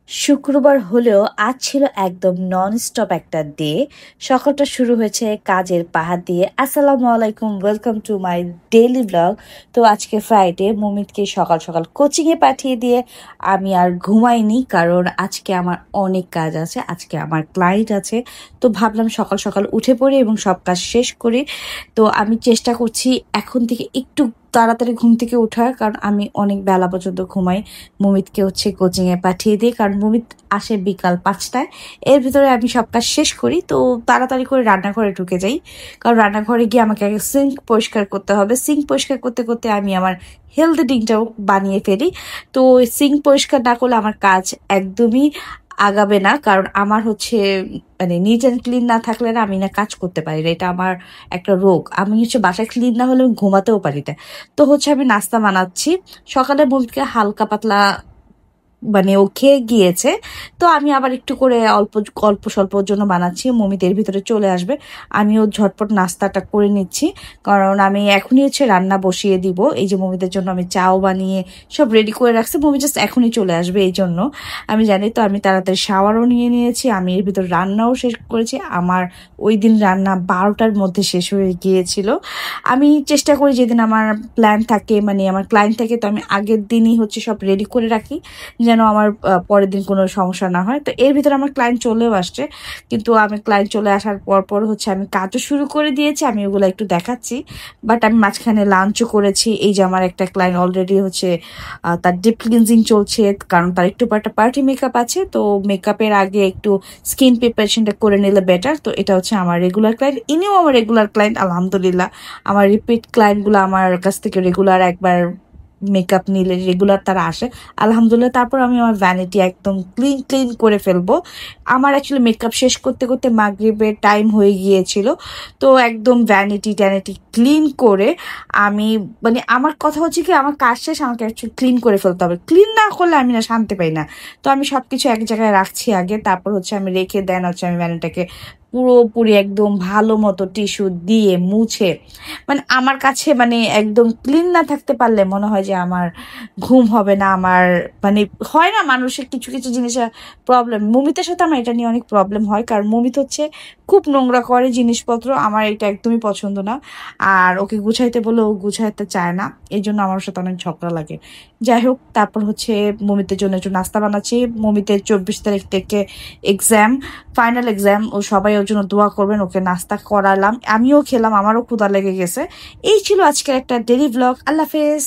শুক্রবার হলেও আজ ছিল একদম নন-স্টপ একটা ডে। সকালটা শুরু হয়েছে কাজের পাহাড় দিয়ে। আসসালামু আলাইকুম, welcome to my daily blog. তো আজকে ফ্রাইডে, মমিতকে সকাল সকাল কোচিংয়ে পাঠিয়ে দিয়ে আমি আর ঘুমাইনি, কারণ আজকে আমার অনেক কাজ আছে, আজকে আমার ক্লায়েন্ট আছে। তো ভাবলাম সকাল সকাল উঠে পড়ি এবং সব কাজ শেষ করি। তো আমি চেষ্টা করছি এখন থেকে একটু তাড়াতাড়ি ঘুম থেকে ওঠার, কারণ আমি অনেক বেলা পর্যন্ত ঘুমাই। মমিতকে কোচিংয়ে পাঠিয়ে দিই, কারণ মমিত আসে বিকাল 5টায়। এর ভিতরে আমি সব কাজ শেষ করি, তো তাড়াতাড়ি করে রান্নাঘরে ঢুকে যাই, কারণ রান্নাঘরে গিয়ে আমাকে আগে সিঙ্ক পরিষ্কার করতে হবে। সিঙ্ক পরিষ্কার করতে করতে আমি আমার হেলদি ড্রিঙ্কটাও বানিয়ে ফেলি। তো সিঙ্ক পরিষ্কার না করলে আমার কাজ একদমই আগাবে না, কারণ আমার মানে নিট অ্যান্ড ক্লিন না থাকলে না আমি না কাজ করতে পারি না। এটা আমার একটা রোগ। আমি বাসায় ক্লিন না হলে আমি ঘুমাতেও পারি না। তো আমি নাস্তা বানাচ্ছি। সকালে মুরগিকে হালকা পাতলা মানে ও খেয়ে গিয়েছে, তো আমি আবার একটু করে অল্প অল্প স্বল্পর জন্য বানাচ্ছি। মমিদের ভিতরে চলে আসবে, আমিও ঝটপট নাস্তাটা করে নিচ্ছি, কারণ আমি এখনই রান্না বসিয়ে দিব। এই যে মমিদের জন্য আমি চাও বানিয়ে সব রেডি করে রাখছি, মমি জাস্ট এখনই চলে আসবে, এই জন্য আমি জানি। তো আমি তাড়াতাড়ি শাওয়ারও নিয়ে নিয়েছি, আমি এর ভিতর রান্নাও শেষ করেছি। আমার ওই দিন রান্না 12টার মধ্যে শেষ হয়ে গিয়েছিল। আমি চেষ্টা করি যেদিন আমার প্ল্যান থাকে, মানে আমার ক্লায়েন্ট থাকে, তো আমি আগের দিনই সব রেডি করে রাখি, যেন আমার পরের দিন কোনো সমস্যা না হয়। তো এর ভিতরে আমার ক্লায়েন্ট চলেও আসছে, কিন্তু আমি ক্লায়েন্ট চলে আসার পর আমি কাজও শুরু করে দিয়েছি, আমি ওগুলো একটু দেখাচ্ছি। বাট আমি মাঝখানে লাঞ্চও করেছি। এই যে আমার একটা ক্লায়েন্ট অলরেডি তার ডিপ ক্লিনজিং চলছে, কারণ তার একটু একটা পার্টি মেকআপ আছে। তো মেকআপের আগে একটু স্কিন প্রিপারেশনটা করে নিলে বেটার। তো এটা আমার রেগুলার ক্লায়েন্ট, ইনিও আমার রেগুলার ক্লায়েন্ট আলহামদুলিল্লাহ। আমার রিপিট ক্লায়েন্টগুলো আমার কাছ থেকে রেগুলার একবার মেকআপ নিলে রেগুলার তারা আসে আলহামদুলিল্লাহ। তারপর আমি আমার ভ্যানিটি একদম ক্লিন করে ফেলবো। আমার অ্যাকচুয়ালি মেকআপ শেষ করতে করতে মাগরিবের টাইম হয়ে গিয়েছিল। তো একদম ভ্যানিটি ট্যানিটি ক্লিন করে আমি, মানে আমার কথা কি, আমার কাজ শেষ, আমাকে অ্যাকচুয়ালি ক্লিন করে ফেলতে হবে। ক্লিন না করলে আমি না শান্তি পাই না। তো আমি সবকিছু এক জায়গায় রাখছি আগে, তারপর আমি রেখে দেন আমি ভ্যানিটাকে পুরোপুরি একদম ভালো মতো টিস্যু দিয়ে মুছে, মানে আমার কাছে মানে একদম ক্লিন না থাকতে পারলে মনে হয় যে আমার ঘুম হবে না। আমার মানে হয় না মানুষের কিছু কিছু জিনিসের প্রবলেম। মমিতের সাথে আমার এটা নিয়ে অনেক প্রবলেম হয়, কারণ মমিত খুব নোংরা করে জিনিসপত্র, আমার এটা একদমই পছন্দ না। আর ওকে গুছাইতে বলে ও গুছাইতে চায় না, এই জন্য আমার সাথে অনেক ঝগড়া লাগে। যাই হোক, তারপর মমিতের জন্য একটু নাস্তা বানাচ্ছি। মমিতের 24 তারিখ থেকে এক্সাম, ফাইনাল এক্সাম। ও সবাই ওর জন্য দোয়া করবেন। ওকে নাস্তা করালাম, আমিও খেলাম, আমারও ক্ষুধা লেগে গেছে। এই ছিল আজকের একটা ডেইলি ব্লগ। আল্লাহ হাফেজ।